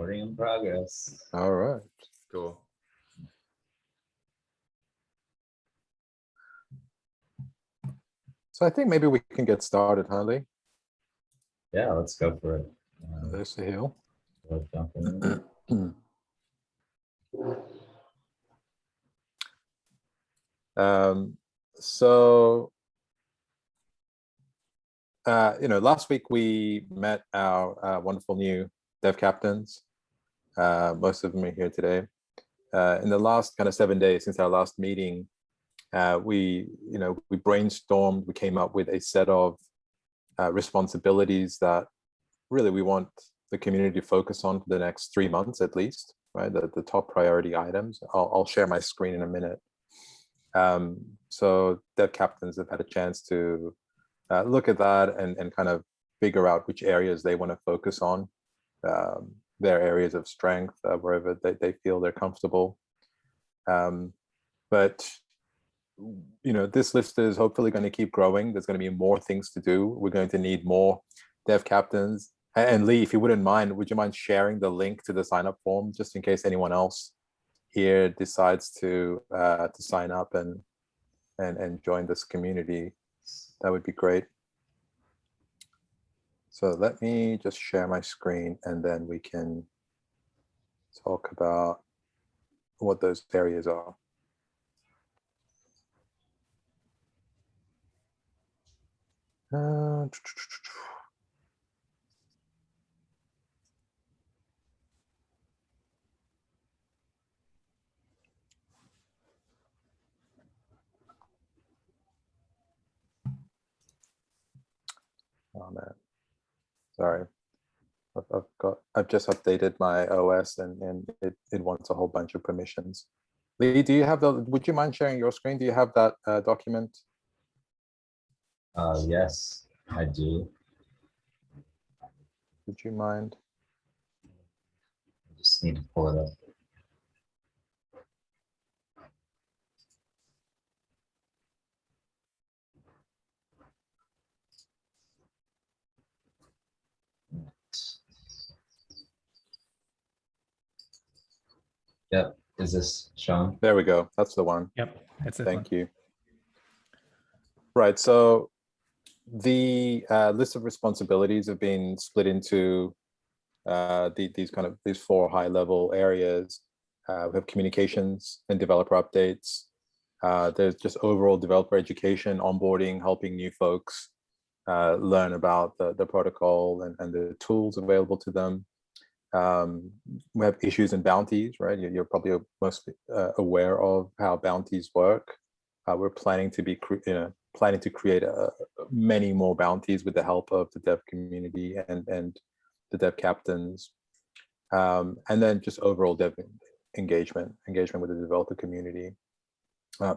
Recording in progress. All right. Cool. So I think maybe we can get started, huh, Lee? Yeah, let's go for it. There's the hill. Let's jump in. So, last week we met our wonderful new dev captains. Most of them are here today. In the last kind of 7 days since our last meeting, we brainstormed, we came up with a set of responsibilities that really we want the community to focus on for the next 3 months at least, right? The top priority items. I'll share my screen in a minute. So dev captains have had a chance to look at that and kind of figure out which areas they want to focus on, their areas of strength, wherever they feel they're comfortable. But this list is hopefully going to keep growing. There's going to be more things to do. We're going to need more dev captains. And Lee, if you wouldn't mind, would you mind sharing the link to the sign up form just in case anyone else here decides to sign up and join this community? That would be great. So let me just share my screen and then we can talk about what those areas are. Oh man, sorry. I've just updated my OS and it wants a whole bunch of permissions. Lee, do you have would you mind sharing your screen? Do you have that document? Yes, I do. Would you mind? I just need to pull it up. Yep. Is this shown? There we go. That's the one. Yep, that's it. Thank you. Right. So the list of responsibilities have been split into these 4 high-level areas. We have communications and developer updates. There's just overall developer education, onboarding, helping new folks learn about the protocol and the tools available to them. We have issues and bounties, right? You're probably most aware of how bounties work. We're planning to create many more bounties with the help of the dev community and the dev captains, and then just overall dev engagement with the developer community,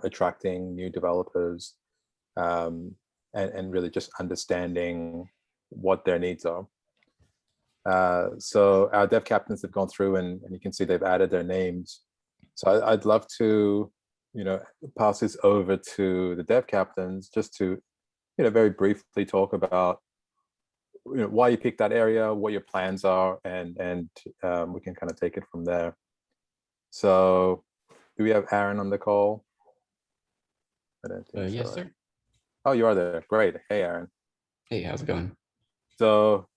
attracting new developers, and really just understanding what their needs are. So our dev captains have gone through and you can see they've added their names. So I'd love to, pass this over to the dev captains just to, very briefly talk about, why you picked that area, what your plans are, and we can kind of take it from there. So do we have Aaron on the call? I don't think Yes, so. sir. Oh, you are there. Great. Hey, Aaron. Hey, how's it going? So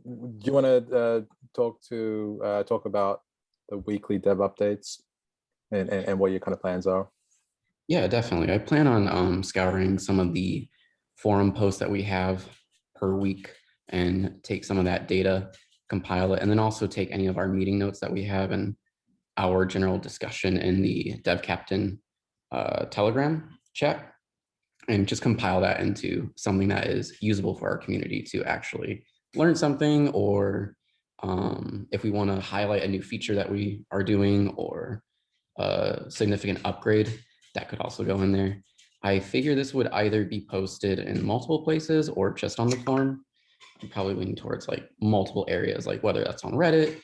do you want to talk about the weekly dev updates and what your kind of plans are? Yeah, definitely. I plan on scouring some of the forum posts that we have per week and take some of that data, compile it, and then also take any of our meeting notes that we have and our general discussion in the dev captain Telegram chat and just compile that into something that is usable for our community to actually learn something, or if we want to highlight a new feature that we are doing or a significant upgrade, that could also go in there. I figure this would either be posted in multiple places or just on the forum. I'm probably leaning towards like multiple areas, like whether that's on Reddit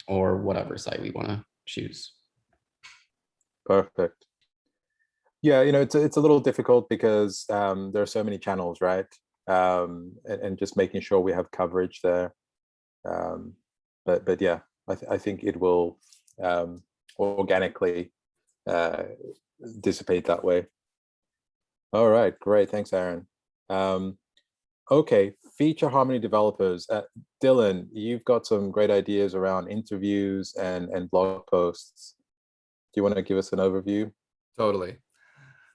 or whatever site we want to choose. Perfect. Yeah, it's a little difficult because there are so many channels, right? And just making sure we have coverage there. but yeah, I think it will organically dissipate that way. All right, great. Thanks, Aaron. Okay, feature harmony developers. Dylan, you've got some great ideas around interviews and blog posts. Do you want to give us an overview? Totally.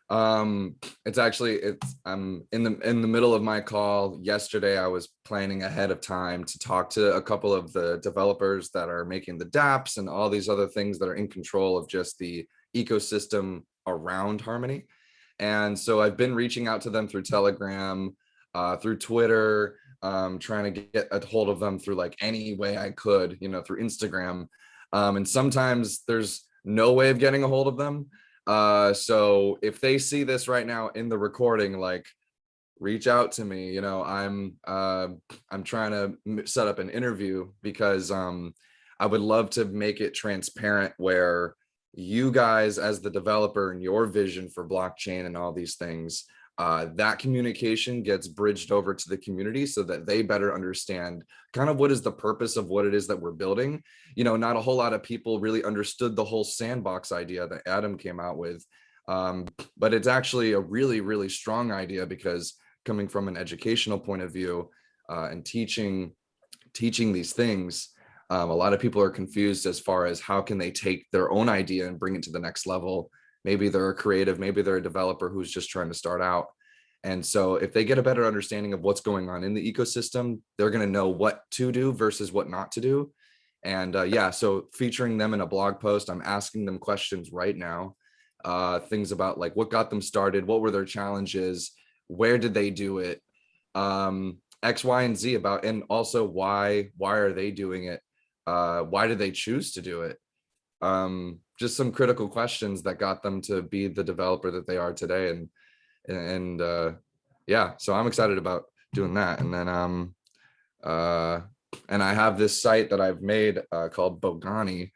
I'm in the middle of my call yesterday. I was planning ahead of time to talk to a couple of the developers that are making the dApps and all these other things that are in control of just the ecosystem around Harmony. And so I've been reaching out to them through Telegram, through Twitter, trying to get a hold of them through like any way I could, through Instagram. And sometimes there's no way of getting a hold of them. So if they see this right now in the recording, like reach out to me, I'm trying to set up an interview because I would love to make it transparent where you guys as the developer and your vision for blockchain and all these things, that communication gets bridged over to the community so that they better understand kind of what is the purpose of what it is that we're building. Not a whole lot of people really understood the whole sandbox idea that Adam came out with. But it's actually a really, really strong idea because coming from an educational point of view and teaching these things, a lot of people are confused as far as how can they take their own idea and bring it to the next level. Maybe they're a creative, maybe they're a developer who's just trying to start out. And so if they get a better understanding of what's going on in the ecosystem, they're going to know what to do versus what not to do. And yeah, so featuring them in a blog post, I'm asking them questions right now, things about like what got them started, what were their challenges, where did they do it, X, Y, and Z about, and also why are they doing it? Why did they choose to do it? Just some critical questions that got them to be the developer that they are today. And yeah, so I'm excited about doing that. And then and I have this site that I've made called Bogani,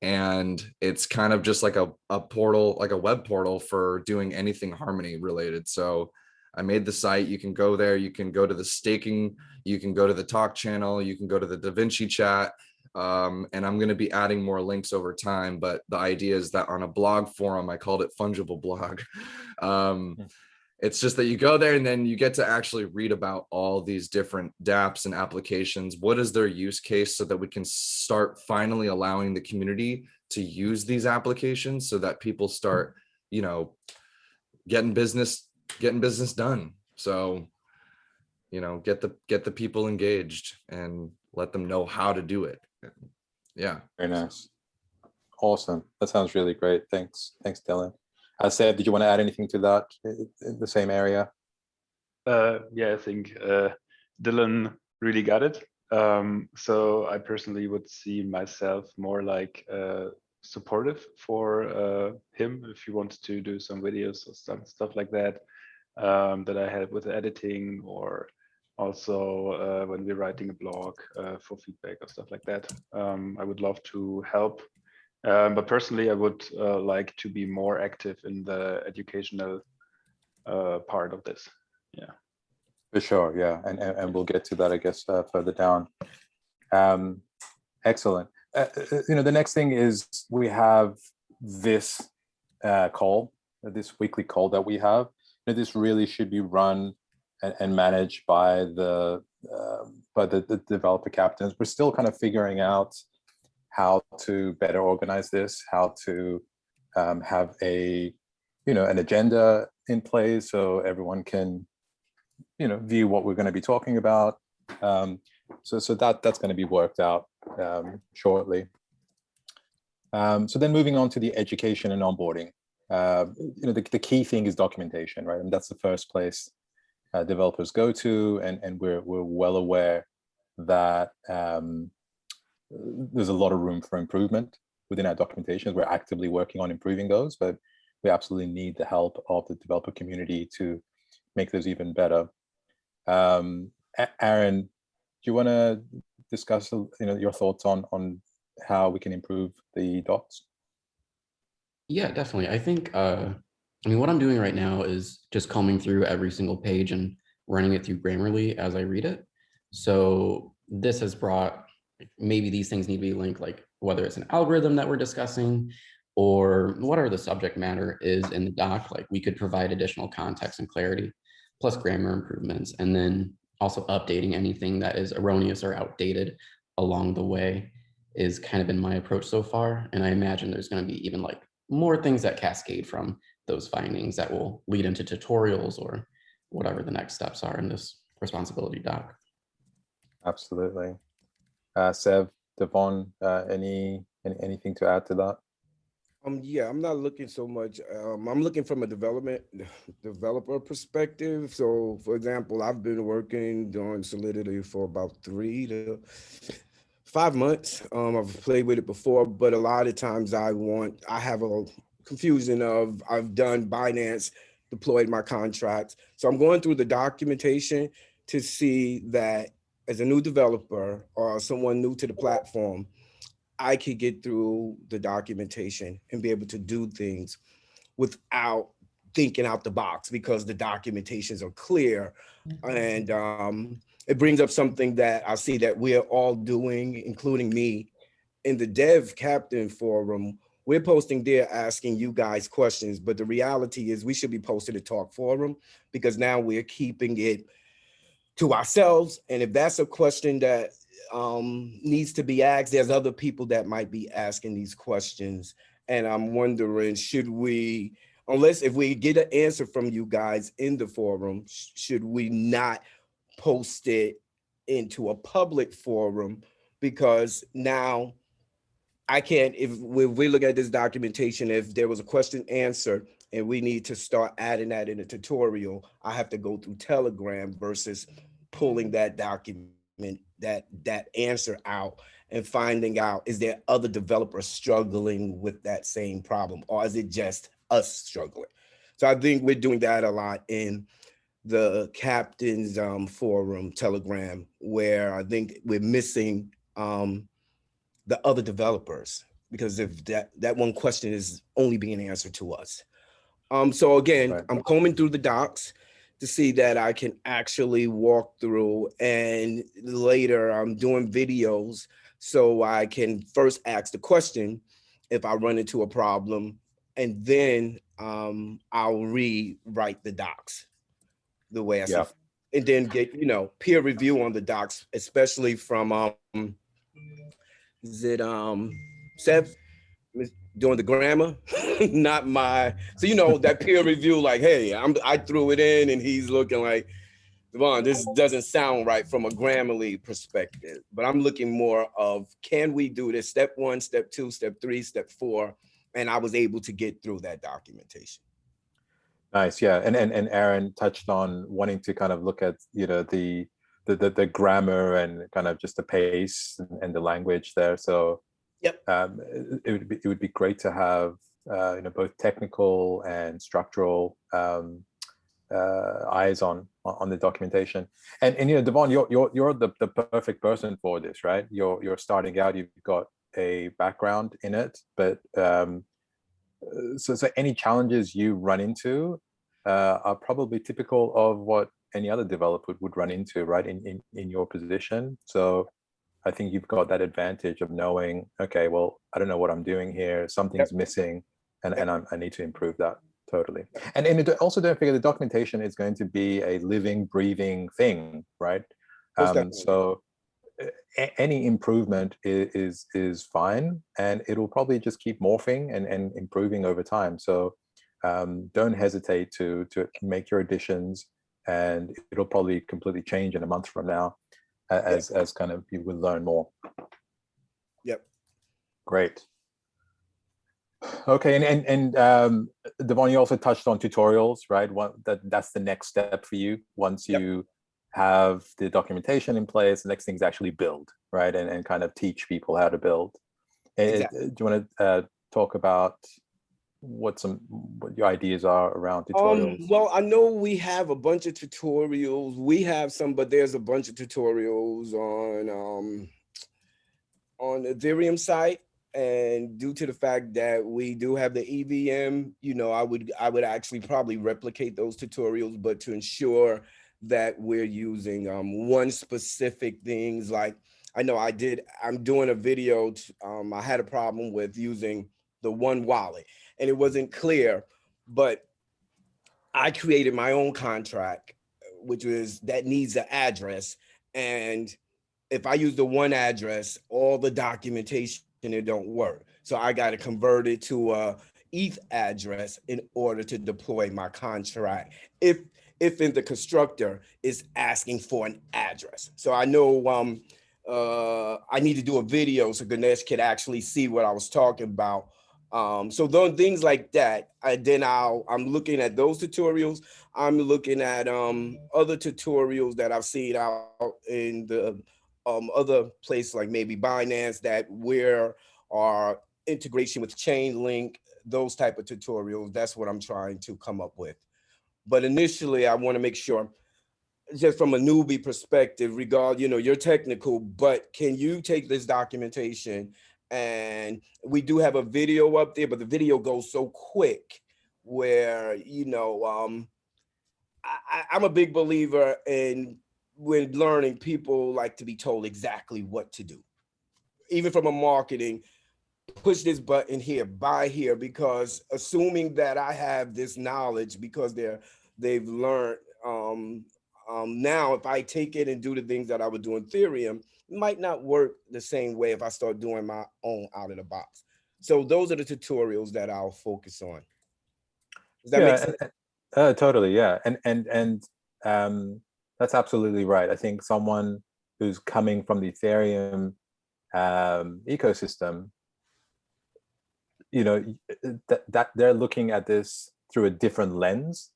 and it's kind of just like a portal, like a web portal for doing anything Harmony related. So I made the site. You can go there, you can go to the staking, you can go to the talk channel, you can go to the DaVinci chat. And I'm going to be adding more links over time, but the idea is that on a blog forum, I called it Fungible Blog. It's just that you go there and then you get to actually read about all these different dApps and applications. What is their use case so that we can start finally allowing the community to use these applications so that people start, getting business done. So, get the people engaged and let them know how to do it. Yeah. Very nice. Awesome. That sounds really great. Thanks, Dylan. Seb, did you want to add anything to that in the same area? Yeah, I think Dylan really got it. So I personally would see myself more like supportive for him if he wanted to do some videos or stuff like that that I help with editing, or also when we're writing a blog for feedback or stuff like that. I would love to help. But personally, I would like to be more active in the educational part of this. Yeah. For sure, yeah, and we'll get to that, I guess, further down. Excellent. The next thing is we have this call, this weekly call that we have. This really should be run and managed by the developer captains. We're still kind of figuring out how to better organize this, how to have an agenda in place so everyone can view what we're going to be talking about. So that's going to be worked out shortly. So then moving on to the education and onboarding. The key thing is documentation, right? And that's the first place developers go to, and we're well aware that there's a lot of room for improvement within our documentations. We're actively working on improving those, but we absolutely need the help of the developer community to make those even better. Aaron, do you want to discuss your thoughts on how we can improve the docs? Yeah, definitely. I think, what I'm doing right now is just combing through every single page and running it through Grammarly as I read it. So this has brought maybe these things need to be linked, like whether it's an algorithm that we're discussing or whatever the subject matter is in the doc, like we could provide additional context and clarity, plus grammar improvements, and then also updating anything that is erroneous or outdated along the way is kind of been my approach so far. And I imagine there's going to be even like more things that cascade from those findings that will lead into tutorials or whatever the next steps are in this responsibility doc. Absolutely. Sev, Devon, anything to add to that? Yeah, I'm not looking so much. I'm looking from a developer perspective. So, for example, I've been working on Solidity for about 3 to 5 months. I've played with it before, but a lot of times I have a confusion of I've done Binance, deployed my contracts. So I'm going through the documentation to see that as a new developer or someone new to the platform, I could get through the documentation and be able to do things without thinking out the box because the documentations are clear. And it brings up something that I see that we're all doing, including me, in the Dev Captain forum. We're posting there asking you guys questions, but the reality is we should be posting a talk forum because now we're keeping it to ourselves. And if that's a question that needs to be asked, there's other people that might be asking these questions. And I'm wondering, should we, if we get an answer from you guys in the forum, should we not post it into a public forum? Because now I can't, if we look at this documentation, if there was a question answered and we need to start adding that in a tutorial, I have to go through Telegram versus pulling that document, that answer out and finding out, is there other developers struggling with that same problem, or is it just us struggling? So I think we're doing that a lot in the captain's forum, Telegram, where I think we're missing the other developers, because if that one question is only being answered to us. So again, Right. I'm combing through the docs to see that I can actually walk through, and later I'm doing videos so I can first ask the question if I run into a problem, and then I'll rewrite the docs the way I see, and then get peer review on the docs, especially from is it Seth doing the grammar? Not my, so that peer review, like, hey, I threw it in and he's looking like, Devon, this doesn't sound right from a Grammarly perspective. But I'm looking more of, can we do this? Step 1, step 2, step 3, step 4. And I was able to get through that documentation. Nice, yeah. And Aaron touched on wanting to kind of look at the grammar and kind of just the pace and the language there. So yep, it would be great to have both technical and structural eyes on the documentation. And Devon, you're the perfect person for this, right? You're starting out. You've got a background in it, but so any challenges you run into are probably typical of what any other developer would run into, right? In your position. So I think you've got that advantage of knowing, okay, well, I don't know what I'm doing here. Something's missing, and I need to improve that. Totally. And also don't forget the documentation is going to be a living, breathing thing, right? So any improvement is fine, and it'll probably just keep morphing and improving over time. So don't hesitate to make your additions, and it'll probably completely change in a month from now as kind of you will learn more. Yep. Great. Okay, and Devon, you also touched on tutorials, right? That's the next step for you. Once you have the documentation in place, the next thing is actually build, right? And kind of teach people how to build. Exactly. Do you want to talk about what your ideas are around tutorials? Well, I know we have a bunch of tutorials. We have some, but there's a bunch of tutorials on the Ethereum site. And due to the fact that we do have the EVM, I would actually probably replicate those tutorials, but to ensure that we're using one specific things, like I know I'm doing a video. I had a problem with using the one wallet and it wasn't clear, but I created my own contract, which was that needs an address. And if I use the one address, all the documentation, it don't work. So I got to convert it to a ETH address in order to deploy my contract. If in the constructor is asking for an address. So I know I need to do a video so Ganesh could actually see what I was talking about. So those things like that, I'm looking at those tutorials. I'm looking at other tutorials that I've seen out in the other places like maybe Binance that where our integration with Chainlink, those type of tutorials. That's what I'm trying to come up with. But initially, I want to make sure, just from a newbie perspective, you're technical, but can you take this documentation? And we do have a video up there, but the video goes so quick where, I'm a big believer in when learning, people like to be told exactly what to do. Even from a marketing, push this button here, buy here, because assuming that I have this knowledge because they've learned, now if I take it and do the things that I would do in Ethereum, it might not work the same way if I start doing my own out of the box. So those are the tutorials that I'll focus on. Does that make sense? Totally, yeah. And that's absolutely right. I think someone who's coming from the Ethereum ecosystem, that they're looking at this through a different lens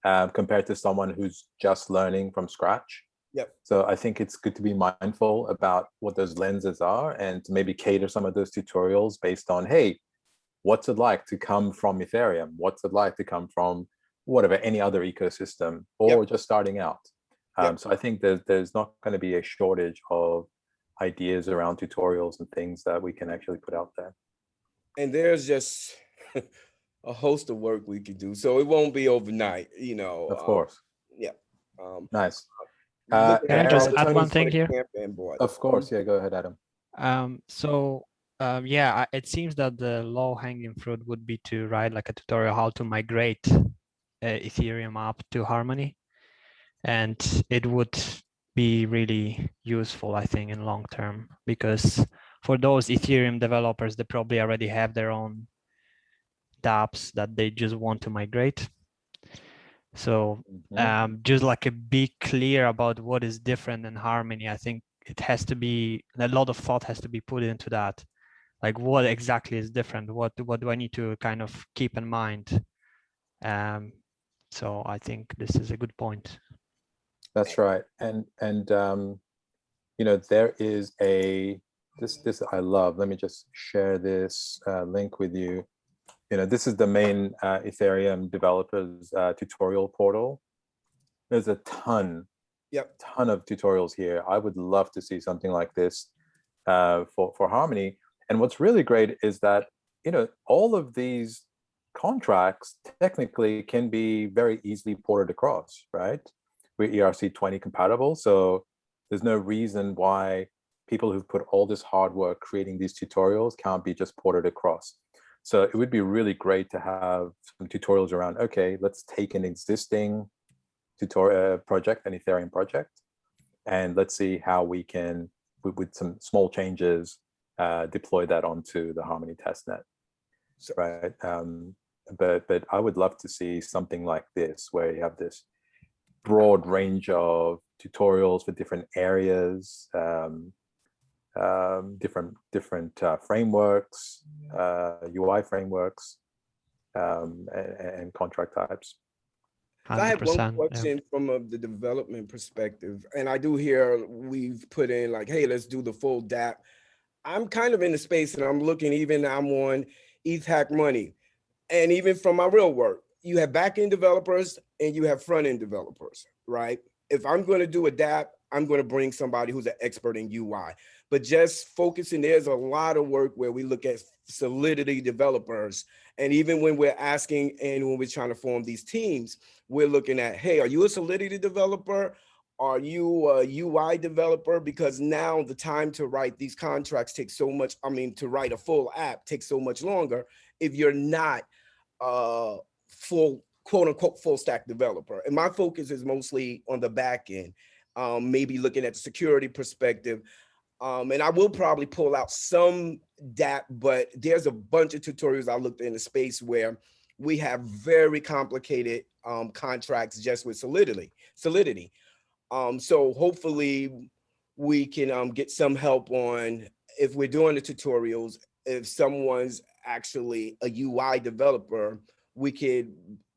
compared to someone who's just learning from scratch. Yep. So I think it's good to be mindful about what those lenses are and to maybe cater some of those tutorials based on, hey, what's it like to come from Ethereum? What's it like to come from whatever, any other ecosystem, or just starting out? So I think there's not going to be a shortage of ideas around tutorials and things that we can actually put out there. And there's just a host of work we can do. So it won't be overnight, Of course. Yeah. Nice. Can I just add one thing here? Of course. Yeah, go ahead, Adam. It seems that the low-hanging fruit would be to write like a tutorial how to migrate Ethereum up to Harmony. And it would be really useful, I think, in long term, because for those Ethereum developers, they probably already have their own dApps that they just want to migrate. So just like be clear about what is different in Harmony. I think it has to be, a lot of thought has to be put into that. Like what exactly is different? What do I need to kind of keep in mind? So I think this is a good point. That's right. And there is this I love. Let me just share this link with you. This is the main Ethereum developers tutorial portal. There's a ton of tutorials here. I would love to see something like this for Harmony. And what's really great is that, all of these contracts technically can be very easily ported across, right? We're ERC20 compatible. So there's no reason why people who've put all this hard work creating these tutorials can't be just ported across. So it would be really great to have some tutorials around, okay, let's take an existing tutorial project, an Ethereum project, and let's see how we can, with some small changes, deploy that onto the Harmony testnet, right? But I would love to see something like this, where you have this broad range of tutorials for different areas, different frameworks, UI frameworks, and contract types. 100%, I have one question from the development perspective, and I do hear we've put in like, hey, let's do the full dApp. I'm kind of in the space and I'm looking, I'm on ETH Hack Money. And even from my real work, you have back-end developers and you have front-end developers, right? If I'm going to do a dApp, I'm going to bring somebody who's an expert in UI. But just focusing, there's a lot of work where we look at Solidity developers. And even when we're asking and when we're trying to form these teams, we're looking at, hey, are you a Solidity developer? are you a UI developer? Because now the time to write these contracts takes so much. I mean, to write a full app takes so much longer if you're not full, quote unquote, full stack developer. And my focus is mostly on the back end, maybe looking at the security perspective. And I will probably pull out some DApp, but there's a bunch of tutorials I looked in the space where we have very complicated contracts just with Solidity. So hopefully we can get some help on, if we're doing the tutorials, if someone's actually a UI developer, we could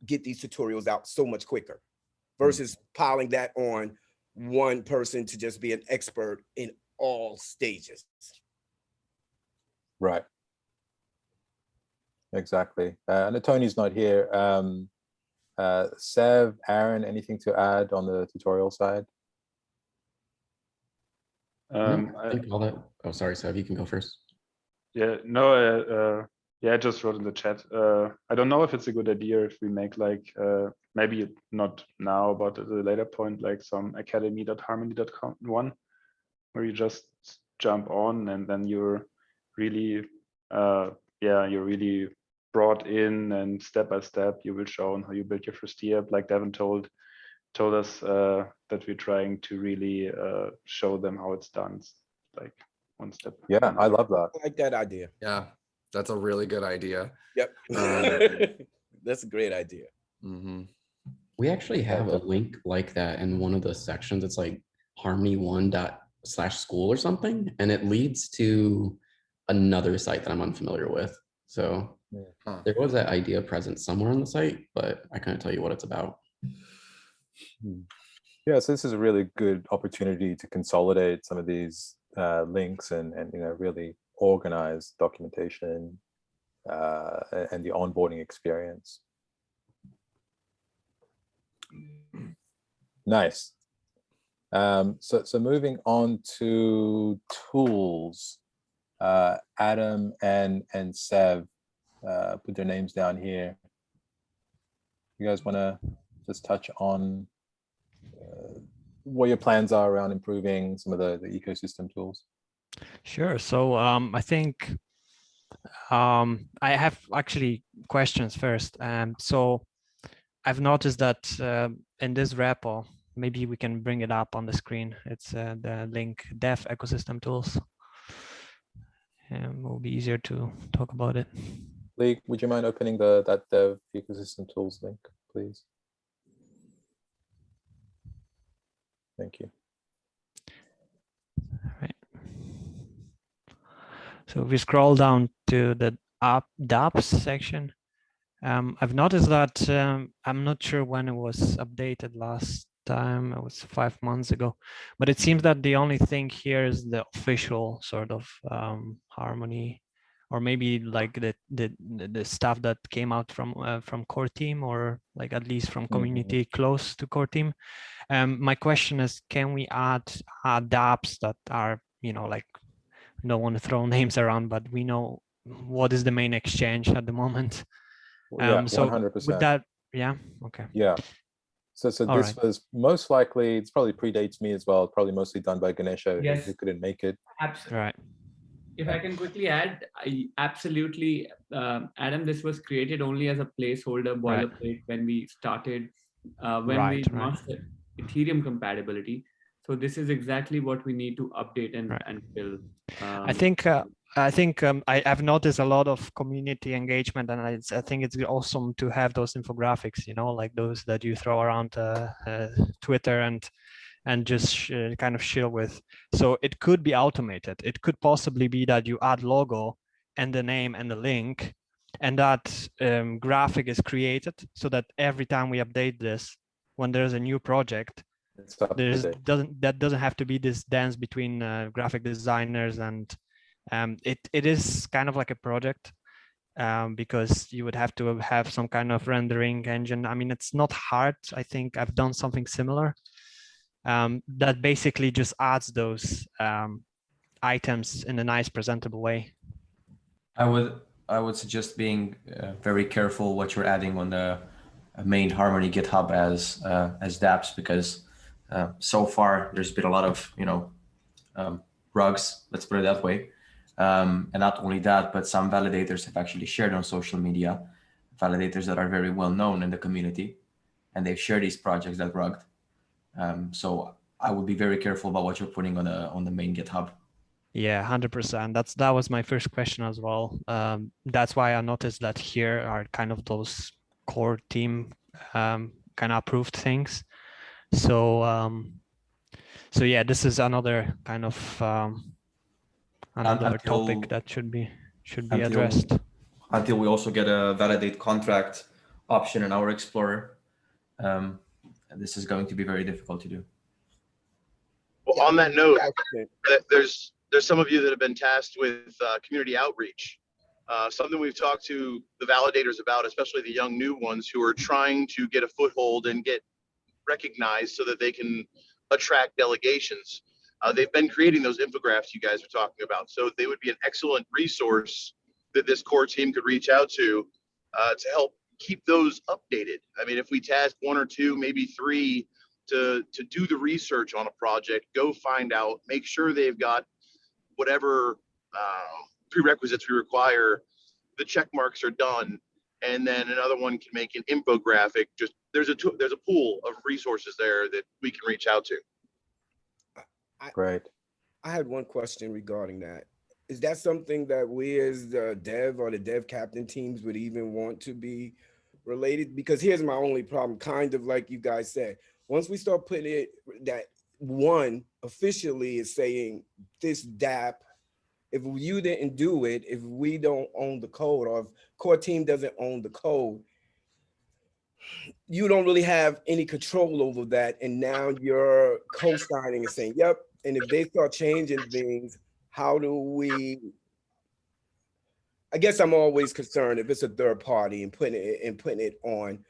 get these tutorials out so much quicker versus piling that on one person to just be an expert in all stages. Right. Exactly. And Tony's not here. Sev, Aaron, anything to add on the tutorial side? I think all that. Oh, sorry, Sev, you can go first. Yeah, no, yeah, I just wrote in the chat. I don't know if it's a good idea if we make like, maybe not now, but at a later point, like some academy.harmony.com one, where you just jump on and then you're really, yeah, you're really brought in, and step by step you will show how you build your first app. Like Devin told us that we're trying to really show them how it's done, like one step. Yeah, I love that. I like that idea. Yeah, that's a really good idea. Yep. That's a great idea. Mm-hmm. We actually have a link like that in one of the sections. It's like harmony1./school or something, and it leads to another site that I'm unfamiliar with. So there was that idea present somewhere on the site, but I couldn't tell you what it's about. Yeah, so this is a really good opportunity to consolidate some of these links and really organize documentation and the onboarding experience. Nice. So moving on to tools, Adam and Sev put their names down here. You guys want to just touch on what your plans are around improving some of the ecosystem tools? Sure. So I think I have actually questions first. So I've noticed that in this repo, maybe we can bring it up on the screen. It's the link dev ecosystem tools. It will be easier to talk about it. Lee, would you mind opening that dev ecosystem tools link, please? Thank you. All right. So if we scroll down to the dApps section, I've noticed that I'm not sure when it was updated last time. It was 5 months ago, but it seems that the only thing here is the official sort of Harmony, or maybe like the stuff that came out from core team, or like at least from community close to core team. My question is, can we add dApps that are, like, don't want to throw names around, but we know what is the main exchange at the moment. Yeah, so 100%. with that, yeah, okay. Yeah. So All this was most likely, it's probably predates me as well, probably mostly done by Ganesha, Yes. who couldn't make it. Absolutely. Right. If I can quickly add, absolutely, Adam, this was created only as a placeholder boilerplate when we started, when we launched the Ethereum compatibility. So this is exactly what we need to update and build. I think I've noticed a lot of community engagement, and I think it's awesome to have those infographics, like those that you throw around Twitter and just kind of chill with. So it could be automated. It could possibly be that you add logo and the name and the link, and that graphic is created so that every time we update this, when there's a new project, that doesn't have to be this dance between graphic designers, and it is kind of like a project, because you would have to have some kind of rendering engine. I mean, it's not hard. I think I've done something similar that basically just adds those items in a nice presentable way. I would suggest being very careful what you're adding on the main Harmony GitHub as dApps, because So far, there's been a lot of, rugs, let's put it that way. And not only that, but some validators have actually shared on social media, validators that are very well known in the community, and they've shared these projects that rugged. So I would be very careful about what you're putting on the main GitHub. Yeah, 100%. That was my first question as well. That's why I noticed that here are kind of those core team kind of approved things. So so yeah, this is another kind of another topic that should be addressed. Until we also get a validate contract option in our Explorer, this is going to be very difficult to do. Well, on that note, there's some of you that have been tasked with community outreach. Something we've talked to the validators about, especially the young new ones who are trying to get a foothold and get recognized so that they can attract delegations. They've been creating those infographics you guys are talking about. So they would be an excellent resource that this core team could reach out to help keep those updated. I mean, if we task 1 or 2, maybe 3 to do the research on a project, go find out, make sure they've got whatever prerequisites we require, the check marks are done, and then another one can make an infographic. Just there's a pool of resources there that we can reach out to. Great. I had one question regarding that. Is that something that we as the dev or the dev captain teams would even want to be related? Because here's my only problem, kind of like you guys said, once we start putting it, that one officially is saying this DApp, if you didn't do it, if we don't own the code, or if core team doesn't own the code, you don't really have any control over that. And now you're co-signing and saying, yep. And if they start changing things, how do we, I guess I'm always concerned if it's a third party and putting it on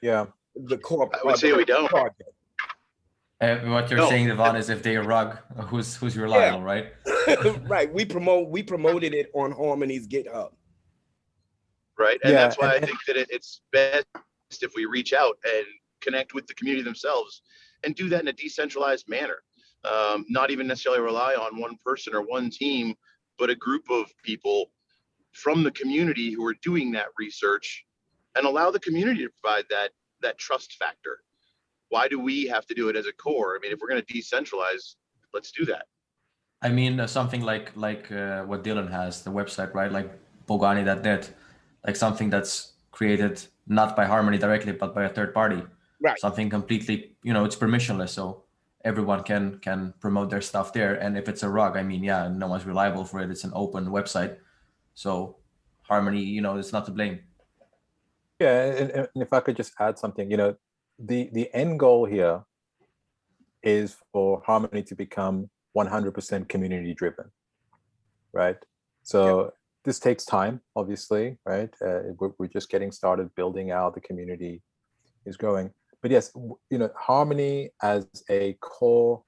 the core. I would say we don't. Project. What you're saying, Devon, is if they rug, who's reliable, right? Right. We promoted it on Harmony's GitHub. Right. And that's why I think that it's best if we reach out and connect with the community themselves and do that in a decentralized manner. Not even necessarily rely on one person or one team, but a group of people from the community who are doing that research, and allow the community to provide that trust factor. Why do we have to do it as a core? I mean, if we're going to decentralize, let's do that. I mean, something like what Dylan has, the website, right? Like Bogani.net, like something that's created not by Harmony directly, but by a third party. Right. Something completely, it's permissionless. So everyone can promote their stuff there. And if it's a rug, I mean, yeah, no one's reliable for it. It's an open website. So Harmony, it's not to blame. Yeah, and if I could just add something, the end goal here is for Harmony to become 100% community driven, right? So this takes time, obviously, right? We're just getting started building out, the community is growing. But yes, Harmony as a core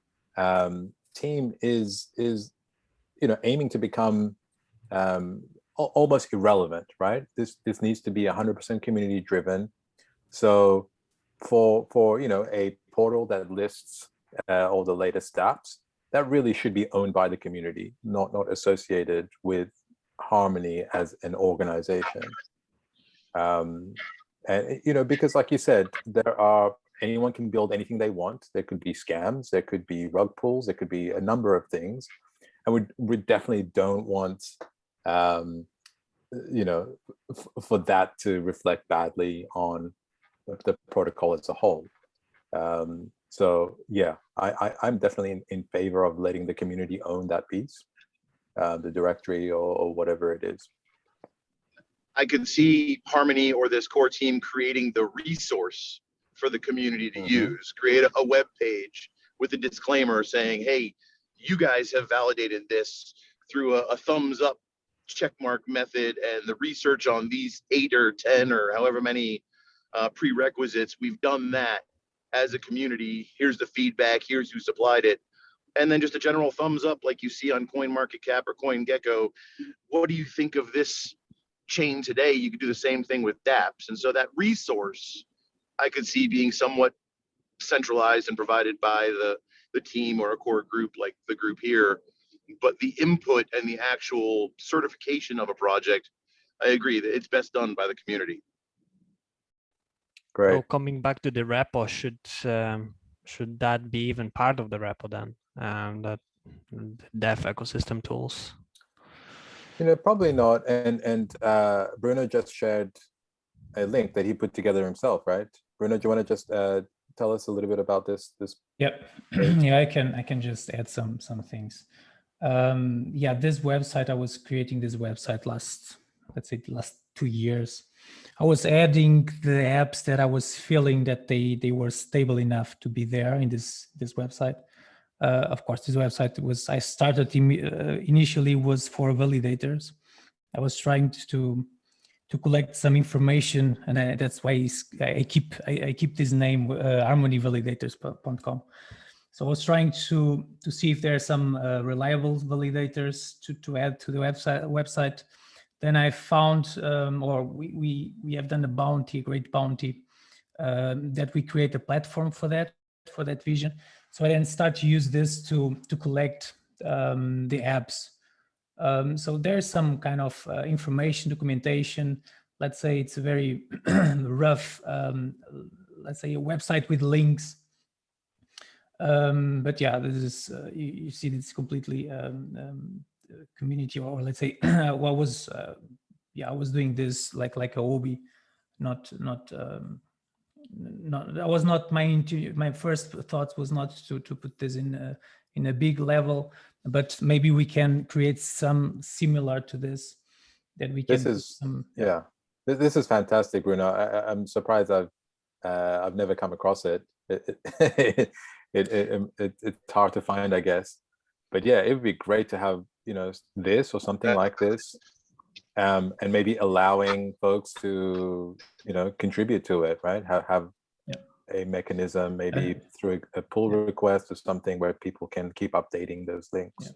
team is aiming to become almost irrelevant, right? This needs to be 100% community driven. So for a portal that lists all the latest dApps, that really should be owned by the community, not associated with Harmony as an organization. And because like you said, anyone can build anything they want. There could be scams, there could be rug pulls, there could be a number of things, and we definitely don't want for that to reflect badly on the protocol as a whole. So yeah, I'm definitely in favor of letting the community own that piece, the directory or whatever it is. I could see Harmony or this core team creating the resource for the community to use, create a web page with a disclaimer saying, hey, you guys have validated this through a thumbs up checkmark method, and the research on these 8 or 10 or however many prerequisites, we've done that as a community. Here's the feedback, here's who supplied it. And then just a general thumbs up like you see on CoinMarketCap or CoinGecko. What do you think of this chain today? You could do the same thing with dApps. And so that resource I could see being somewhat centralized and provided by the team or a core group like the group here. But the input and the actual certification of a project, I agree that it's best done by the community. Great. So coming back to the repo, should that be even part of the repo then? That dev ecosystem tools. Probably not. And Bruno just shared a link that he put together himself, right? Bruno, do you want to just tell us a little bit about this? Yep. Yeah, I can just add some things. Yeah, this website, I was creating this website last 2 years. I was adding the apps that I was feeling that they were stable enough to be there in this website. Of course, this website I started initially was for validators. I was trying to collect some information, and that's why I keep this name harmonyvalidators.com. So I was trying to see if there are some reliable validators to add to the website. Then I found, or we have done a great bounty, that we create a platform for that vision. So I then start to use this to collect the apps. So there's some kind of information documentation. Let's say it's a very rough, let's say a website with links. But yeah, this is you see this completely community, or let's say I was doing this like a hobby, not that was not my first thought was not to put this in a big level, but maybe we can create some similar to this that we can. This is this is fantastic, Bruno. I'm surprised I've never come across it. It's hard to find, I guess, but yeah, it would be great to have this or something like this, and maybe allowing folks to contribute to it, right? Have a mechanism, maybe through a pull request or something where people can keep updating those links. Yeah.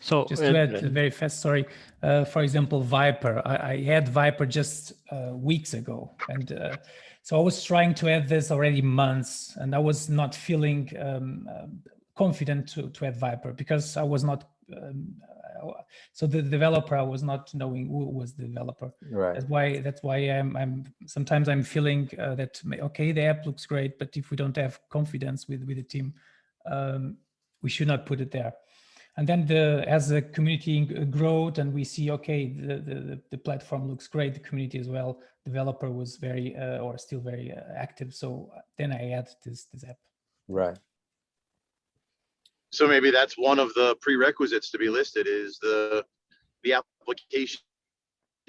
So just to add very fast, sorry, for example, Viper, I had Viper just weeks ago, and so I was trying to add this already months, and I was not feeling confident to add Viper because I was not, so the developer, I was not knowing who was the developer. Right. That's why I'm sometimes I'm feeling that, okay, the app looks great, but if we don't have confidence with the team, we should not put it there. And then as the community growth and we see, okay, the platform looks great, the community as well, developer was very or still very active. So then I add this app. Right. So maybe that's one of the prerequisites to be listed is the application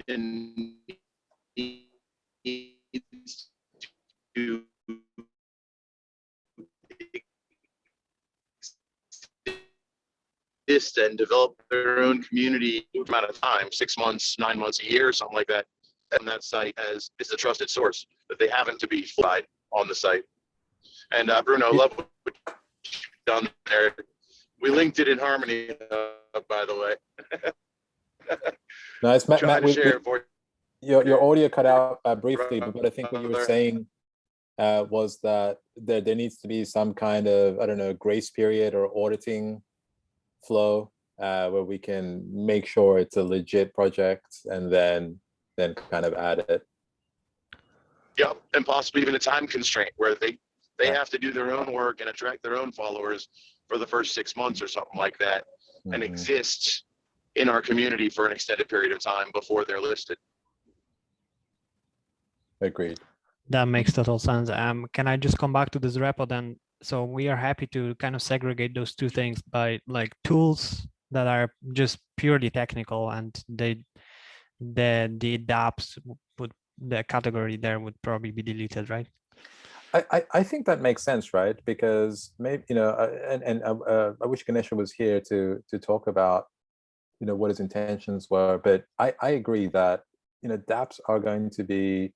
needs to exist and develop their own community amount of time, 6 months, 9 months, a year, something like that. And that site is a trusted source that they happen to be flied on the site. And Bruno, love what you've done there. We linked it in Harmony, by the way. Nice, Matt. Your audio cut out briefly, but I think what you were saying was that there needs to be some kind of, I don't know, grace period or auditing flow where we can make sure it's a legit project and then kind of add it. Yep, and possibly even a time constraint where they have to do their own work and attract their own followers for the first 6 months or something like that, and exist in our community for an extended period of time before they're listed. Agreed. That makes total sense. Can I just come back to this repo then? So we are happy to kind of segregate those two things by like tools that are just purely technical, and the dApps would, the category there would probably be deleted, right? I think that makes sense, right? Because maybe I wish Ganesha was here to talk about what his intentions were, but I agree that dApps are going to be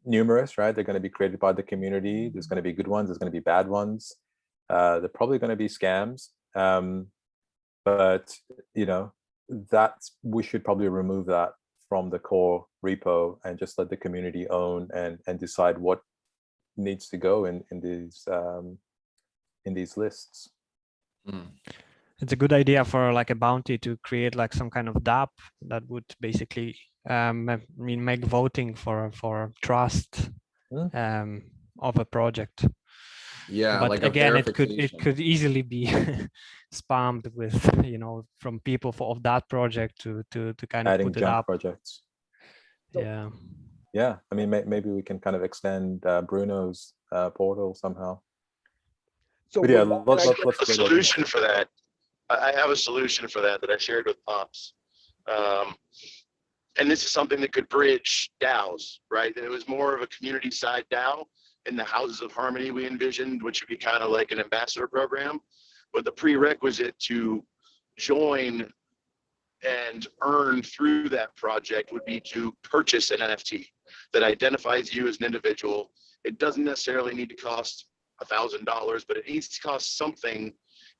numerous, right? They're going to be created by the community. There's going to be good ones. There's going to be bad ones. They're probably going to be scams. But we should probably remove that from the core repo and just let the community own and decide what needs to go in these in these lists. It's a good idea for like a bounty to create like some kind of DApp that would basically make voting for trust of a project. Yeah, but like a again, it verification. could easily be spammed with from people of that project to kind of Adding put it junk up. projects. Yeah. Yeah, I mean, maybe we can kind of extend Bruno's portal somehow. So But yeah, would let's a go to- solution for that. I have a solution for that I shared with Pops. And this is something that could bridge DAOs, right? It was more of a community side DAO in the Houses of Harmony we envisioned, which would be kind of like an ambassador program. But the prerequisite to join and earn through that project would be to purchase an NFT that identifies you as an individual. It doesn't necessarily need to cost $1,000, but it needs to cost something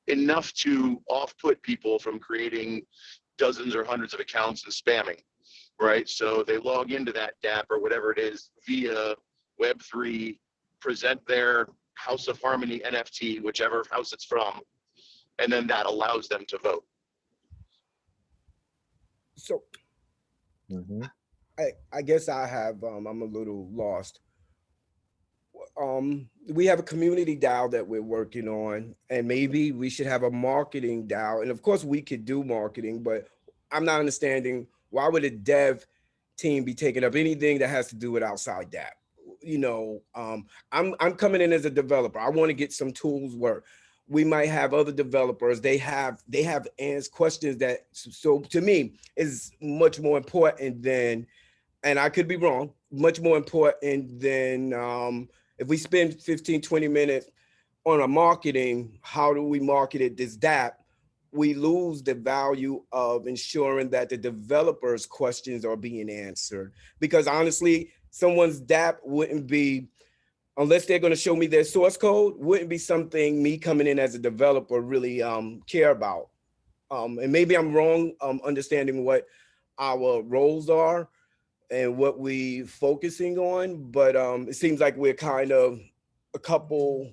enough to off-put people from creating dozens or hundreds of accounts and spamming, right? So they log into that DApp or whatever it is via Web3, present their House of Harmony NFT, whichever house it's from, and then that allows them to vote. So I guess I have, I'm a little lost. We have a community DAO that we're working on, and maybe we should have a marketing DAO. And of course we could do marketing, but I'm not understanding why would a dev team be taking up anything that has to do with outside DApp? I'm coming in as a developer. I want to get some tools work. We might have other developers. They have questions that, so to me, is much more important than, and I could be wrong, much more important than if we spend 15, 20 minutes on a marketing, how do we market it, this DApp, we lose the value of ensuring that the developers' questions are being answered. Because honestly, someone's DApp wouldn't be, unless they're going to show me their source code, wouldn't be something me coming in as a developer really care about. And maybe I'm wrong understanding what our roles are and what we focusing on, but it seems like we're kind of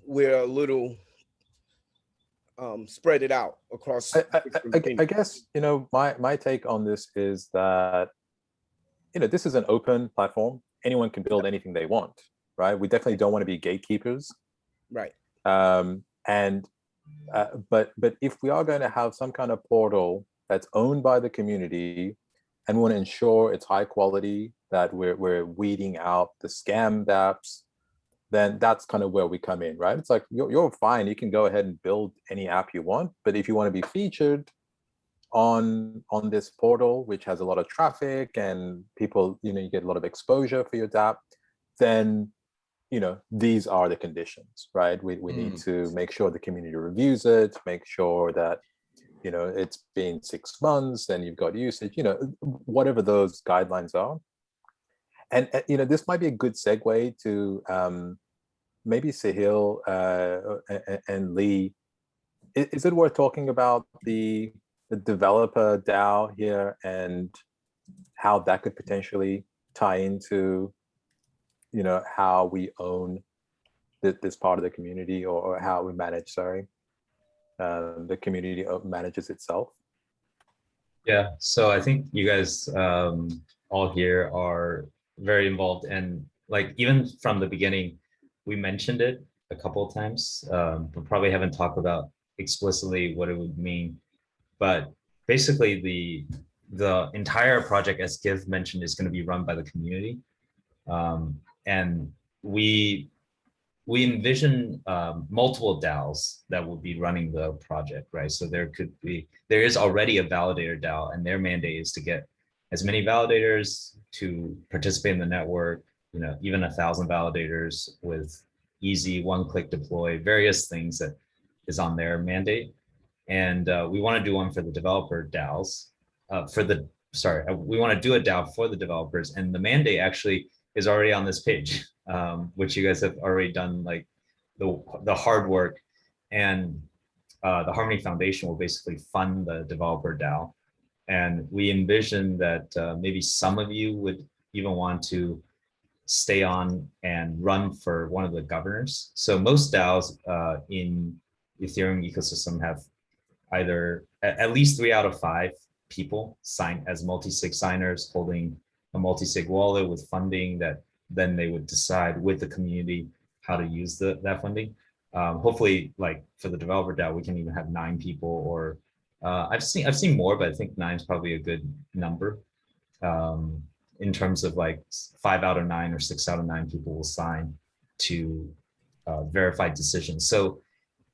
we're a little spread it out across. I guess, my take on this is that, this is an open platform. Anyone can build anything they want, right? We definitely don't want to be gatekeepers. Right. But if we are going to have some kind of portal that's owned by the community, and we want to ensure it's high quality, that we're weeding out the scam dApps, then that's kind of where we come in, right? It's like, you're fine, you can go ahead and build any app you want, but if you want to be featured on this portal, which has a lot of traffic and people, you get a lot of exposure for your dApp, then, these are the conditions, right? We need to make sure the community reviews it, make sure that, it's been 6 months and you've got usage, whatever those guidelines are. And, this might be a good segue to maybe Sahil and Lee. Is it worth talking about the developer DAO here and how that could potentially tie into, how we own this part of the community, or how we manage, the community manages itself? Yeah, so I think you guys all here are very involved, and like even from the beginning, we mentioned it a couple of times, but probably haven't talked about explicitly what it would mean. But basically, the entire project, as Giv mentioned, is going to be run by the community, and we envision multiple DAOs that will be running the project, right? So there is already a validator DAO, and their mandate is to get as many validators to participate in the network, even 1,000 validators with easy one-click deploy, various things that is on their mandate. And we want to do one for the developer DAOs, we want to do a DAO for the developers, and the mandate actually is already on this page, which you guys have already done, like the hard work, and the Harmony Foundation will basically fund the developer DAO. And we envision that maybe some of you would even want to stay on and run for one of the governors. So most DAOs in Ethereum ecosystem have either at least 3 out of 5 people sign as multi-sig signers holding a multi-sig wallet with funding that then they would decide with the community how to use that funding. Hopefully, like for the developer DAO, we can even have 9 people, or I've seen more, but I think 9 is probably a good number. In terms of like 5 out of 9 or 6 out of 9 people will sign to verified decisions. So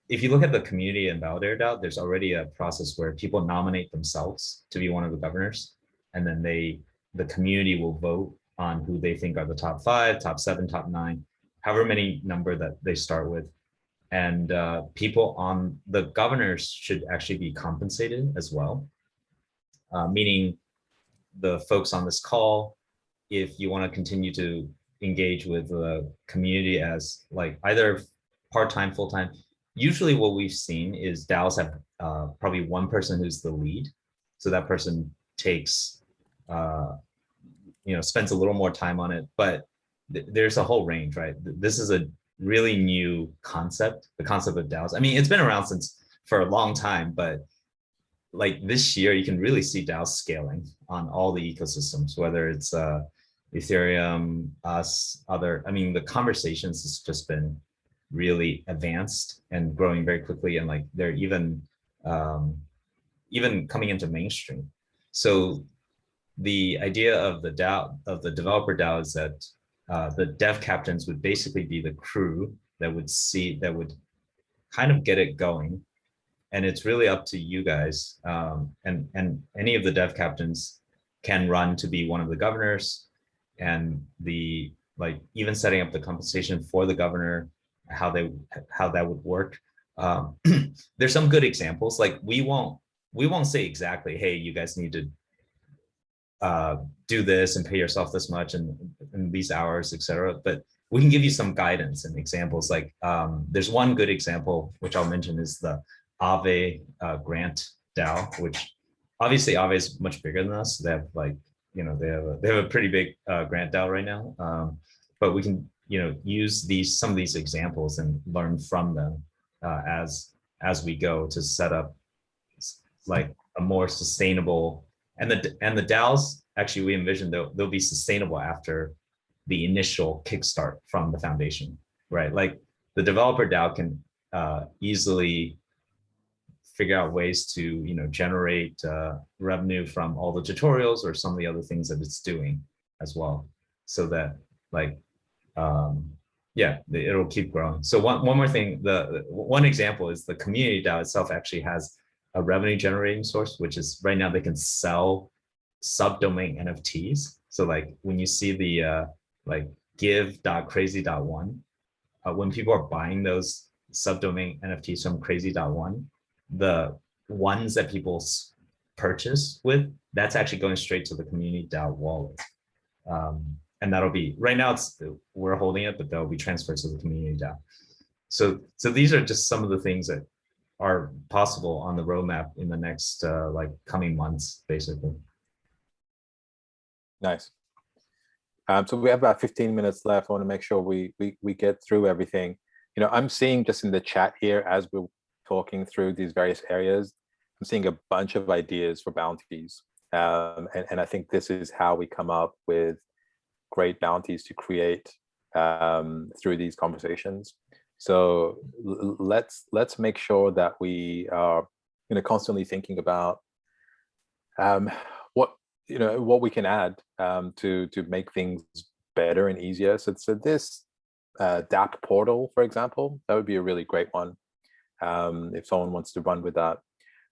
if you look at the community and validator DAO, there's already a process where people nominate themselves to be one of the governors, and then the community will vote on who they think are the top 5, top 7, top 9, however many number that they start with. And people on the governors should actually be compensated as well, meaning the folks on this call, if you want to continue to engage with the community as like either part-time, full-time, usually what we've seen is DAOs have probably one person who's the lead. So that person takes, spends a little more time on it, but there's a whole range, right? This is a really new concept, the concept of DAOs. I mean, it's been around for a long time, but like this year, you can really see DAOs scaling on all the ecosystems, whether it's Ethereum, us, the conversations has just been really advanced and growing very quickly, and like they're even coming into mainstream. So the idea of the DAO, of the developer DAO, is that the dev captains would basically be the crew that would kind of get it going, and it's really up to you guys. And any of the dev captains can run to be one of the governors, and even setting up the compensation for the governor, how that would work. There's some good examples. Like we won't say exactly, hey, you guys need to do this and pay yourself this much and these hours, etc. But we can give you some guidance and examples. Like there's one good example which I'll mention is the Aave grant DAO, which obviously Aave is much bigger than us. They have they have a pretty big grant DAO right now. But we can use some of these examples and learn from them as we go to set up like a more sustainable, and the DAOs, actually we envision they'll be sustainable after the initial kickstart from the foundation, right? Like the developer DAO can easily figure out ways to generate revenue from all the tutorials or some of the other things that it's doing as well, so that it'll keep growing. So one more thing, the one example is the community DAO itself actually has a revenue generating source, which is right now they can sell subdomain NFTs. So like when you see the give.crazy.one, when people are buying those subdomain NFTs from crazy.one, the ones that people purchase with, that's actually going straight to the community DAO wallet. And that'll be, right now we're holding it, but that'll be transferred to the community DAO. So these are just some of the things that are possible on the roadmap in the next coming months, basically. Nice. So we have about 15 minutes left. I want to make sure we get through everything. I'm seeing just in the chat here as we're talking through these various areas, I'm seeing a bunch of ideas for bounties. And I think this is how we come up with great bounties to create through these conversations. So let's make sure that we are constantly thinking about what we can add to make things better and easier. So this DApp portal, for example, that would be a really great one if someone wants to run with that.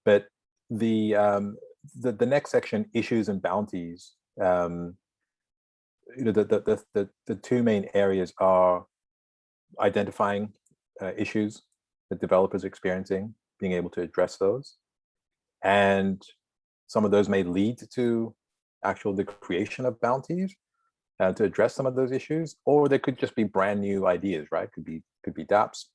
But the next section, issues and bounties, the two main areas are identifying issues that developers are experiencing, being able to address those, and some of those may lead to the creation of bounties to address some of those issues, or they could just be brand new ideas, right? Could be dApps,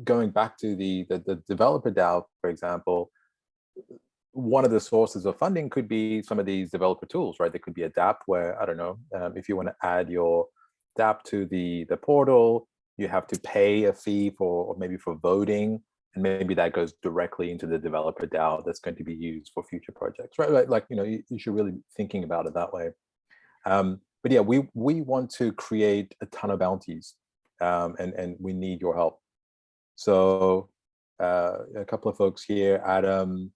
going back to the developer DAO, for example, one of the sources of funding could be some of these developer tools, right? There could be a dApp where, I don't know, if you want to add your adapt to the portal. You have to pay a fee for, or maybe for voting, and maybe that goes directly into the developer DAO that's going to be used for future projects, right? Like, you know, you should really be thinking about it that way. But yeah, we want to create a ton of bounties, and we need your help. So a couple of folks here, Adam,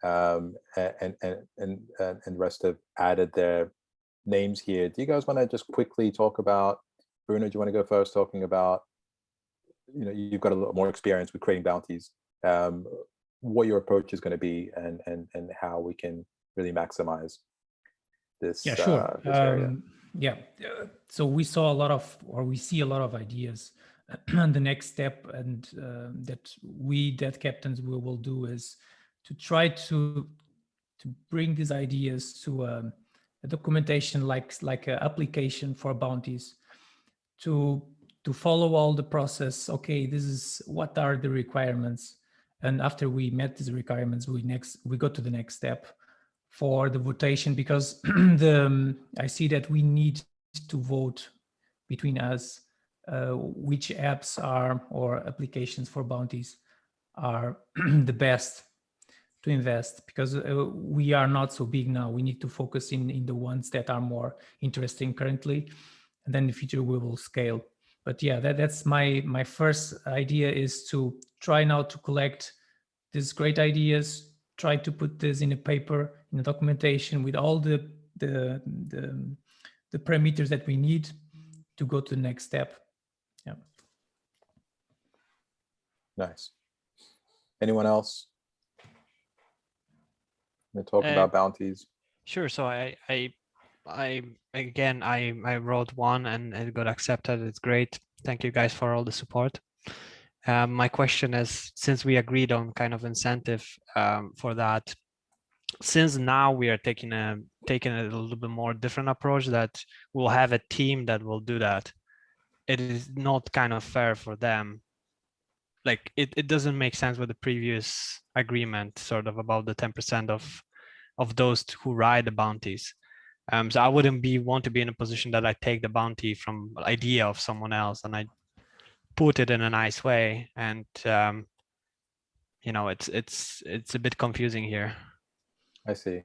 and the rest have added their names here. Do you guys want to just quickly talk about, Bruno, do you want to go first, talking about, you know, you've got a lot more experience with creating bounties, what your approach is going to be, and how we can really maximize this. Yeah, sure. This area. Yeah, so we saw a lot of, or we see a lot of ideas. And the next step, and that we, Dev Captains, we will do is to try to bring these ideas to a documentation, like an application for bounties, to follow all the process. Okay, this is what are the requirements, and after we met these requirements, we go to the next step for the votation, because I see that we need to vote between us which apps are, or applications for bounties are the best to invest, because we are not so big now. We need to focus in the ones that are more interesting currently, and then in the future we will scale. But yeah, that's my first idea, is to try now to collect these great ideas, try to put this in a paper, in a documentation with all the parameters that we need to go to the next step. Yeah. Nice. Anyone else? We're talking about bounties. Sure. So I wrote one and it got accepted. It's great. Thank you guys for all the support. My question is, since we agreed on kind of incentive for that, since now we are taking a little bit more different approach, that we'll have a team that will do that, it is not kind of fair for them. Like it doesn't make sense with the previous agreement, sort of about the 10% of those who ride the bounties. So I wouldn't want to be in a position that I take the bounty from idea of someone else and I put it in a nice way, and you know, it's a bit confusing here. I see.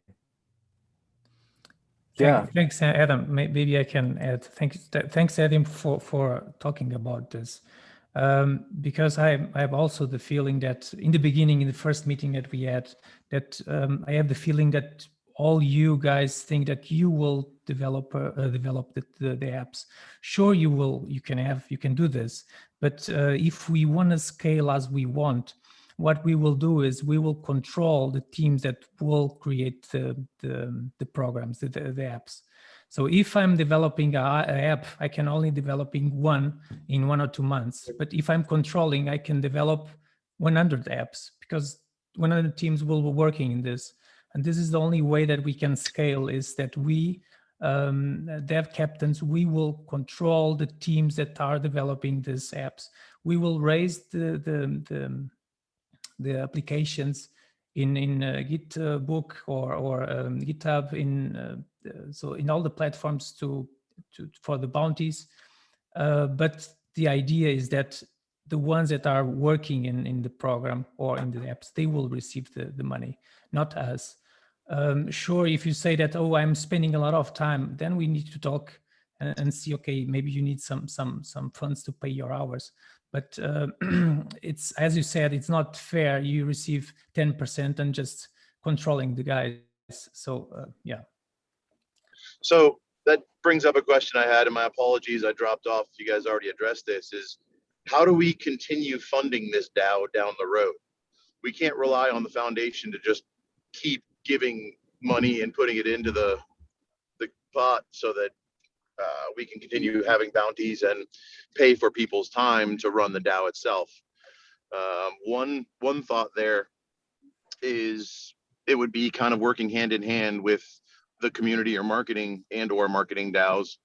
Yeah. Thanks, Adam. Maybe I can add. Thanks, Adam, for talking about this, because I have also the feeling that in the beginning, in the first meeting that we had, that I have the feeling that all you guys think that you will develop the apps. Sure, you can do this, but if we want to scale as we want, what we will do is we will control the teams that will create the programs, the apps. So if I'm developing an app, I can only developing one in 1 or 2 months. But if I'm controlling, I can develop 100 apps, because 100 teams will be working in this. And this is the only way that we can scale, is that we, Dev Captains, we will control the teams that are developing these apps. We will raise the applications in Gitbook or GitHub, so in all the platforms for the bounties. But the idea is that the ones that are working in the program or in the apps, they will receive the money, not us. Sure, if you say that, oh, I'm spending a lot of time, then we need to talk and see, okay, maybe you need some funds to pay your hours. But it's, as you said, it's not fair. You receive 10% and just controlling the guys. So yeah. So that brings up a question I had, and my apologies, I dropped off. You guys already addressed this, is how do we continue funding this DAO down the road? We can't rely on the foundation to just keep giving money and putting it into the pot so that we can continue having bounties and pay for people's time to run the DAO itself. One thought there is it would be kind of working hand in hand with the community or marketing DAOs,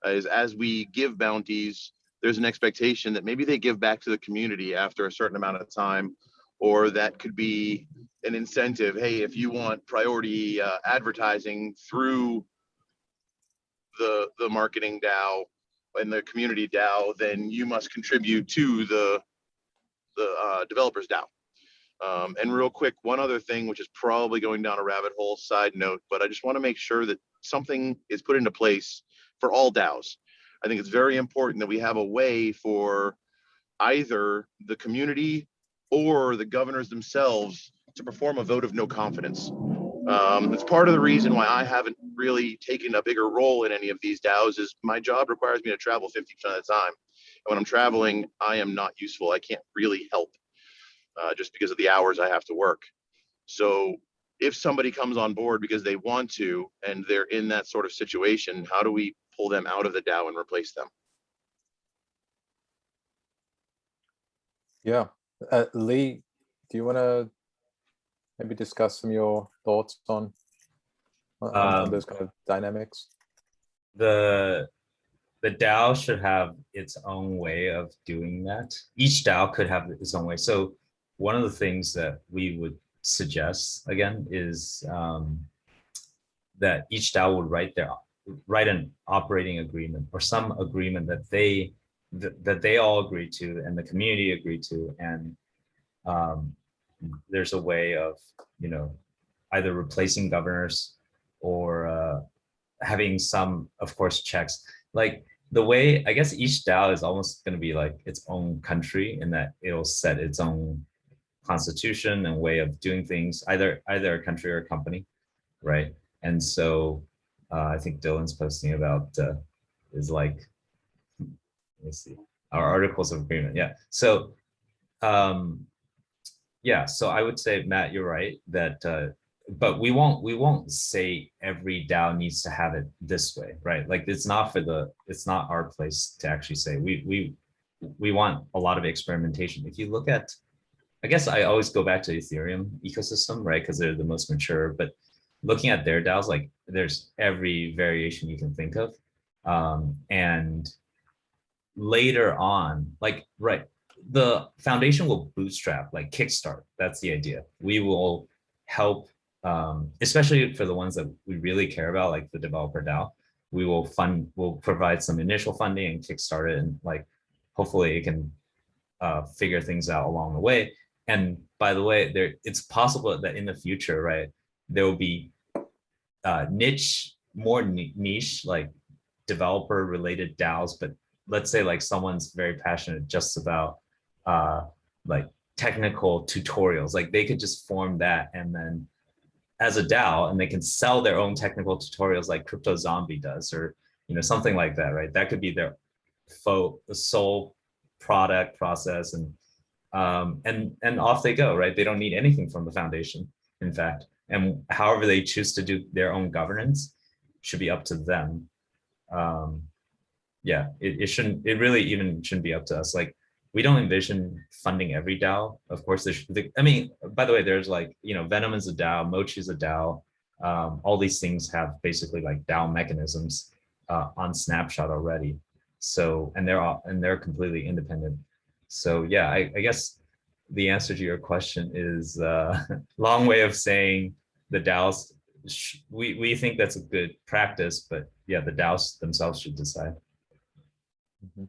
is as we give bounties, there's an expectation that maybe they give back to the community after a certain amount of time, or that could be an incentive. Hey, if you want priority advertising through the marketing DAO, in the community DAO, then you must contribute to the developers DAO. And real quick, one other thing, which is probably going down a rabbit hole, side note, but I just want to make sure that something is put into place for all DAOs. I think it's very important that we have a way for either the community or the governors themselves to perform a vote of no confidence. It's part of the reason why I haven't really taken a bigger role in any of these DAOs is my job requires me to travel 50% of the time. And when I'm traveling, I am not useful. I can't really help just because of the hours I have to work. So if somebody comes on board because they want to, and they're in that sort of situation, how do we pull them out of the DAO and replace them? Yeah. Lee, do you want to maybe discuss some of your thoughts on those kind of dynamics? The DAO should have its own way of doing that. Each DAO could have its own way. So one of the things that we would suggest again is that each DAO would write an operating agreement or some agreement that they all agree to and the community agree to, and there's a way of, you know, either replacing governors or having some, of course, checks. Like the way, I guess each DAO is almost going to be like its own country in that it'll set its own constitution and way of doing things, either a country or a company, right? And so I think Dylan's posting about is like, let me see, our articles of agreement. Yeah. So yeah, so I would say, Matt, you're right that but we won't say every DAO needs to have it this way, right? Like it's not our place to actually say. We want a lot of experimentation. If you look at, I guess I always go back to Ethereum ecosystem, right? Because they're the most mature, but looking at their DAOs, like there's every variation you can think of. And later on, like, right, the foundation will bootstrap, like kickstart. That's the idea. We will help, especially for the ones that we really care about, like the developer DAO. We'll provide some initial funding and kickstart it, and like hopefully it can figure things out along the way. And by the way, it's possible that in the future, right, there will be more niche, like developer related DAOs, but let's say like someone's very passionate just about like technical tutorials, like they could just form that and then as a DAO, and they can sell their own technical tutorials like Crypto Zombie does, or you know, something like that, right? That could be their sole product process, and off they go, right? They don't need anything from the foundation, in fact. And however they choose to do their own governance should be up to them. Yeah, it really even shouldn't be up to us. Like, we don't envision funding every DAO. Of course, I mean, by the way, there's like, you know, Venom is a DAO, Mochi is a DAO. All these things have basically like DAO mechanisms on Snapshot already. So, and they're completely independent. So yeah, I guess the answer to your question is long way of saying the DAOs, we think that's a good practice, but yeah, the DAOs themselves should decide. Mm-hmm.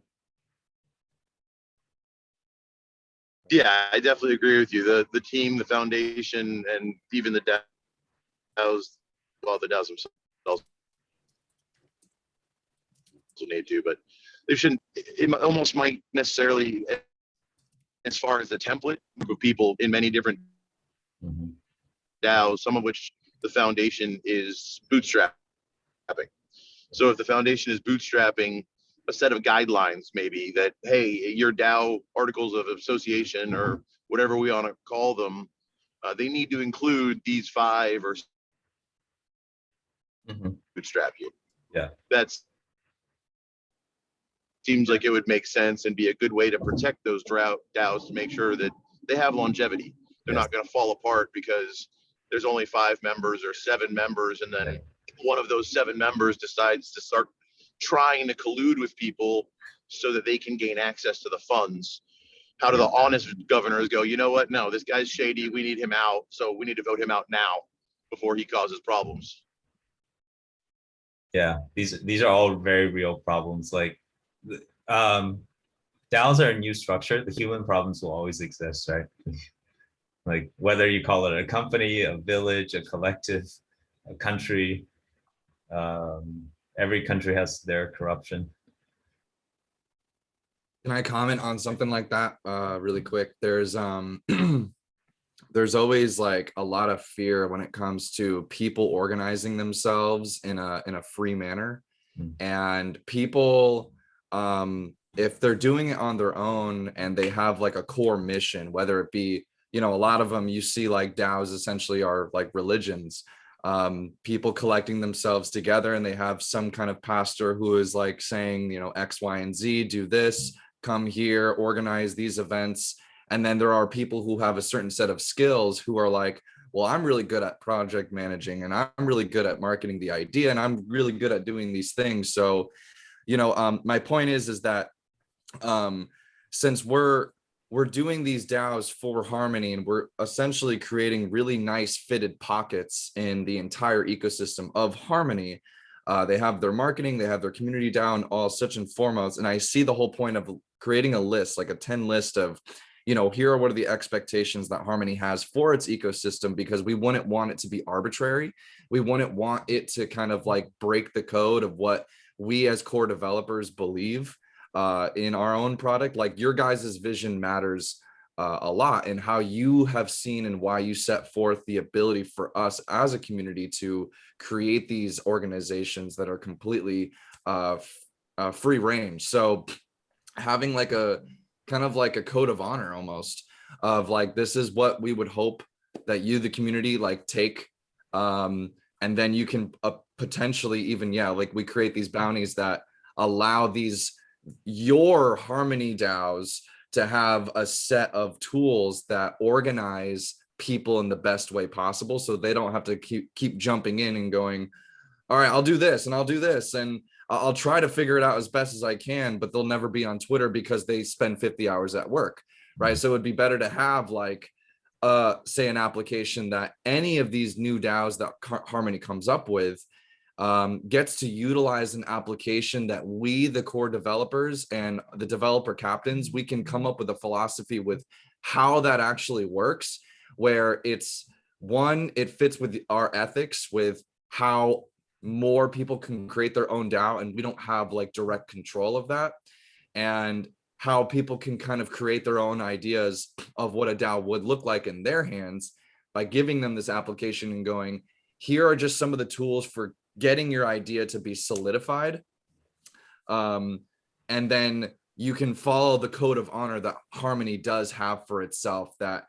Yeah, I definitely agree with you. The team, the foundation, and even the DAOs, well, the DAOs themselves also need to, but they shouldn't. It almost might necessarily, as far as the template, for people in many different DAOs, some of which the foundation is bootstrapping. So if the foundation is bootstrapping a set of guidelines, maybe that, hey, your DAO articles of association or whatever we want to call them, they need to include these 5 or bootstrap you. Yeah, that's seems like it would make sense and be a good way to protect those DAOs to make sure that they have longevity. They're not going to fall apart because there's only 5 members or 7 members, and then one of those 7 members decides to start trying to collude with people so that they can gain access to the funds. How do the honest governors go, you know what? No, this guy's shady. We need him out. So we need to vote him out now before he causes problems. Yeah, these are all very real problems. Like DAOs are a new structure. The human problems will always exist, right? Like whether you call it a company, a village, a collective, a country, every country has their corruption. Can I comment on something like that really quick? There's there's always like a lot of fear when it comes to people organizing themselves in a free manner. And people, if they're doing it on their own and they have like a core mission, whether it be, you know, a lot of them you see like DAOs essentially are like religions, people collecting themselves together, and they have some kind of pastor who is like saying, you know, X, Y, and Z, do this, come here, organize these events. And then there are people who have a certain set of skills who are like, well, I'm really good at project managing, and I'm really good at marketing the idea, and I'm really good at doing these things. So, you know, my point is that since we're doing these DAOs for Harmony, and we're essentially creating really nice fitted pockets in the entire ecosystem of Harmony, they have their marketing, they have their community DAO, all such and foremost. And I see the whole point of creating a list, like a 10 list of, you know, here are what are the expectations that Harmony has for its ecosystem, because we wouldn't want it to be arbitrary. We wouldn't want it to kind of like break the code of what we as core developers believe in our own product. Like your guys' vision matters a lot, and how you have seen and why you set forth the ability for us as a community to create these organizations that are completely free range. So having like a kind of like a code of honor almost of like, this is what we would hope that you, the community, like take, and then you can potentially even, yeah, like we create these bounties that allow these, your Harmony DAOs to have a set of tools that organize people in the best way possible, so they don't have to keep jumping in and going, all right, I'll do this and I'll do this, and I'll try to figure it out as best as I can, but they'll never be on Twitter because they spend 50 hours at work, right? So it would be better to have like, say an application that any of these new DAOs that Harmony comes up with gets to utilize an application that we, the core developers and the developer captains, we can come up with a philosophy with how that actually works, where it's one, it fits with our ethics, with how more people can create their own DAO and we don't have like direct control of that, and how people can kind of create their own ideas of what a DAO would look like in their hands by giving them this application and going, here are just some of the tools for getting your idea to be solidified. And then you can follow the code of honor that Harmony does have for itself that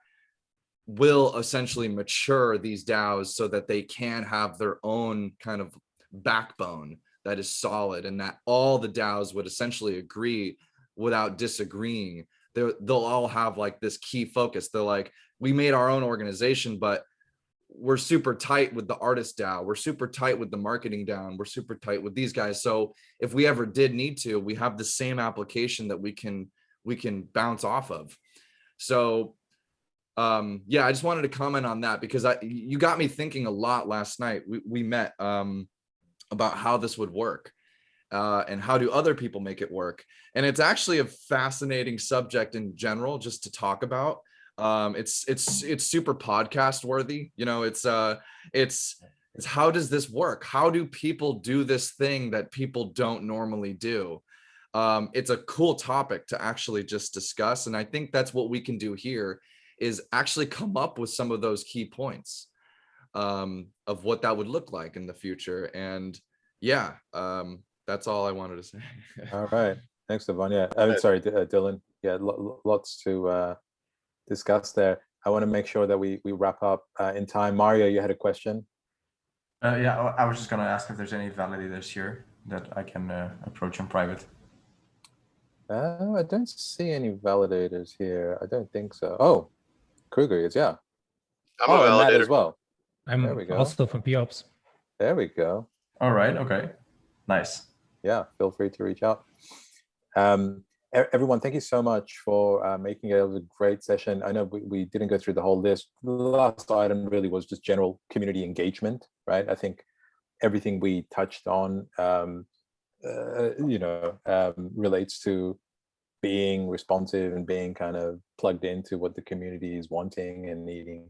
will essentially mature these DAOs so that they can have their own kind of backbone that is solid, and that all the DAOs would essentially agree without disagreeing. They'll all have like this key focus. They're like, we made our own organization, but we're super tight with the artist DAO, we're super tight with the marketing DAO, and we're super tight with these guys. So if we ever did need to, we have the same application that we can bounce off of. So yeah, I just wanted to comment on that because you got me thinking a lot last night. We met about how this would work and how do other people make it work. And it's actually a fascinating subject in general just to talk about. It's super podcast worthy. You know, it's how does this work? How do people do this thing that people don't normally do? It's a cool topic to actually just discuss. And I think that's what we can do here, is actually come up with some of those key points of what that would look like in the future. And yeah, that's all I wanted to say. All right. Thanks, Devon. Yeah, I'm sorry, Dylan. Yeah, lots to discuss there. I want to make sure that we wrap up in time. Mario, you had a question? Yeah, I was just going to ask if there's any validators here that I can approach in private. I don't see any validators here. I don't think so. Oh, Kruger is, yeah. I'm a and Matt validator. as well. I'm There we go. also from POps. There we go. All right. Okay. Nice. Yeah, feel free to reach out. Everyone, thank you so much for making it. It was a great session. I know we didn't go through the whole list. The last item really was just general community engagement, right? I think everything we touched on relates to being responsive and being kind of plugged into what the community is wanting and needing.